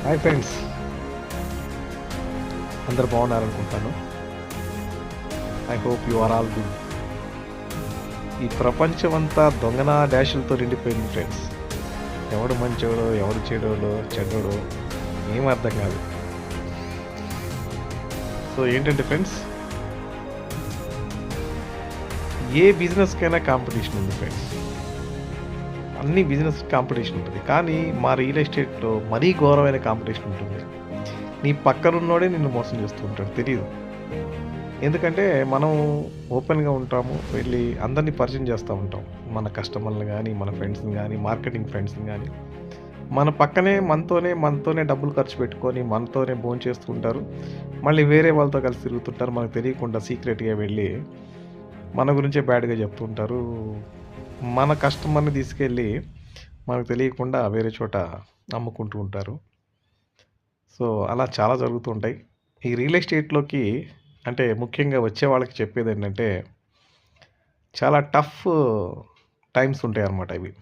Hi friends, అందరు బాగున్నారనుకుంటాను. I hope you are all good. ఈ ప్రపంచం అంతా దొంగన డాషులతో నిండిపోయింది ఫ్రెండ్స్. ఎవడు మంచోడో ఎవడు చెడ్డోడో ఏం అర్థం కాదు. సో ఏంటంటే ఫ్రెండ్స్, ఏ బిజినెస్కైనా కాంపిటీషన్ ఉంది ఫ్రెండ్స్. అన్ని బిజినెస్ కాంపిటీషన్ ఉంటుంది, కానీ మా రియల్ ఎస్టేట్లో మరీ ఘోరమైన కాంపిటీషన్ ఉంటుంది. నీ పక్కనున్నోడే నిన్ను మోసం చేస్తూ ఉంటాడు, తెలియదు. ఎందుకంటే మనం ఓపెన్గా ఉంటాము, వెళ్ళి అందరినీ పరిచయం చేస్తూ ఉంటాం. మన కస్టమర్లు కానీ, మన ఫ్రెండ్స్ని కానీ, మార్కెటింగ్ ఫ్రెండ్స్ని కానీ. మన పక్కనే మనతోనే డబ్బులు ఖర్చు పెట్టుకొని మనతోనే చేస్తూ ఉంటారు. మళ్ళీ వేరే వాళ్ళతో కలిసి తిరుగుతుంటారు. మనకు తెలియకుండా సీక్రెట్గా వెళ్ళి మన గురించే బ్యాడ్గా చెప్తుంటారు. మన కస్టమర్ని తీసుకెళ్ళి మనకు తెలియకుండా వేరే చోట అమ్ముకుంటూ ఉంటారు. సో అలా చాలా జరుగుతూ ఉంటాయి. ఈ రియల్ ఎస్టేట్లోకి అంటే ముఖ్యంగా వచ్చే వాళ్ళకి చెప్పేది ఏంటంటే, చాలా టఫ్ టైమ్స్ ఉంటాయి అన్నమాట ఇవి.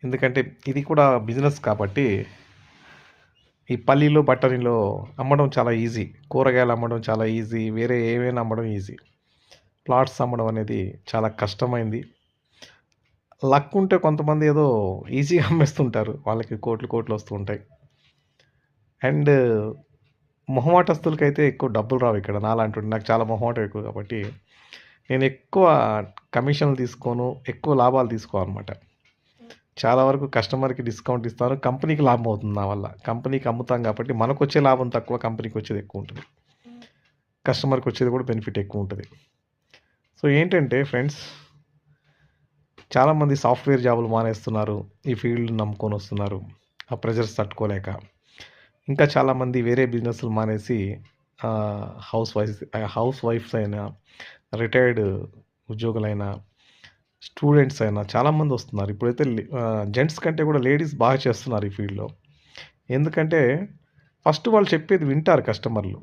ఎందుకంటే ఇది కూడా బిజినెస్ కాబట్టి, ఈ పల్లీలో బట్టనిలో అమ్మడం చాలా ఈజీ, కూరగాయలు అమ్మడం చాలా ఈజీ, వేరే ఏమైనా అమ్మడం ఈజీ. ప్లాట్స్ అమ్మడం అనేది చాలా కష్టమైంది. లక్ ఉంటే కొంతమంది ఏదో ఈజీగా అమ్మేస్తుంటారు, వాళ్ళకి కోట్లు వస్తూ ఉంటాయి. అండ్ మొహమాటస్తులకైతే ఎక్కువ డబ్బులు రావు ఇక్కడ. నాలాంటి నాకు చాలా మొహమాటం ఎక్కువ కాబట్టి నేను ఎక్కువ కమిషన్లు తీసుకోను, ఎక్కువ లాభాలు తీసుకోనమాట. చాలా వరకు కస్టమర్కి డిస్కౌంట్ ఇస్తాను, కంపెనీకి లాభం అవుతుంది నా వల్ల. కంపెనీకి అమ్ముతాం కాబట్టి మనకు వచ్చే లాభం తక్కువ, కంపెనీకి వచ్చేది ఎక్కువ ఉంటుంది. కస్టమర్కి వచ్చేది కూడా బెనిఫిట్ ఎక్కువ ఉంటుంది. సో ఏంటంటే ఫ్రెండ్స్, చాలామంది సాఫ్ట్వేర్ జాబులు మానేస్తున్నారు, ఈ ఫీల్డ్ నమ్ముకొని వస్తున్నారు ఆ ప్రెజర్స్ తట్టుకోలేక. ఇంకా చాలామంది వేరే బిజినెస్లు మానేసి హౌస్ వైఫ్స్ అయినా, రిటైర్డ్ ఉద్యోగులైనా, స్టూడెంట్స్ అయినా చాలామంది వస్తున్నారు. ఇప్పుడైతే జెంట్స్ కంటే కూడా లేడీస్ బాగా చేస్తున్నారు ఈ ఫీల్డ్లో. ఎందుకంటే ఫస్ట్ వాళ్ళు చెప్పేది వింటారు కస్టమర్లు.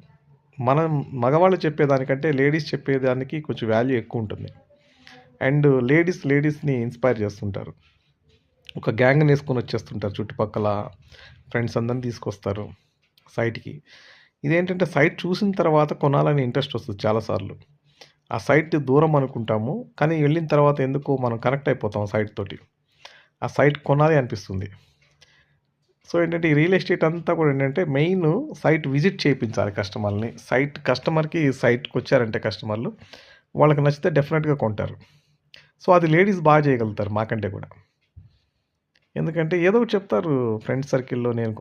మనం మగవాళ్ళు చెప్పేదానికంటే లేడీస్ చెప్పేదానికి కొంచెం వాల్యూ ఎక్కువ ఉంటుంది. అండ్ లేడీస్ని ఇన్స్పైర్ చేస్తుంటారు. ఒక గ్యాంగ్ని వేసుకొని వచ్చేస్తుంటారు, చుట్టుపక్కల ఫ్రెండ్స్ అందరిని తీసుకొస్తారు సైట్కి. ఇదేంటంటే సైట్ చూసిన తర్వాత కొనాలని ఇంట్రెస్ట్ వస్తుంది చాలాసార్లు. ఆ సైట్ దూరం అనుకుంటాము, కానీ వెళ్ళిన తర్వాత ఎందుకో మనం కనెక్ట్ అయిపోతాం సైట్ తోటి. ఆ సైట్ కొనాలి అనిపిస్తుంది. సో ఏంటంటే ఈ రియల్ ఎస్టేట్ అంతా కూడా ఏంటంటే మెయిన్ సైట్ విజిట్ చేయించాలి కస్టమర్ని. కస్టమర్కి సైట్కి వచ్చారంటే కస్టమర్లు, వాళ్ళకి నచ్చితే డెఫినెట్గా కొంటారు. సో అది లేడీస్ బాగా చేయగలుగుతారు మాకంటే కూడా. ఎందుకంటే ఏదో ఒకటి చెప్తారు ఫ్రెండ్స్ సర్కిల్లో, నేను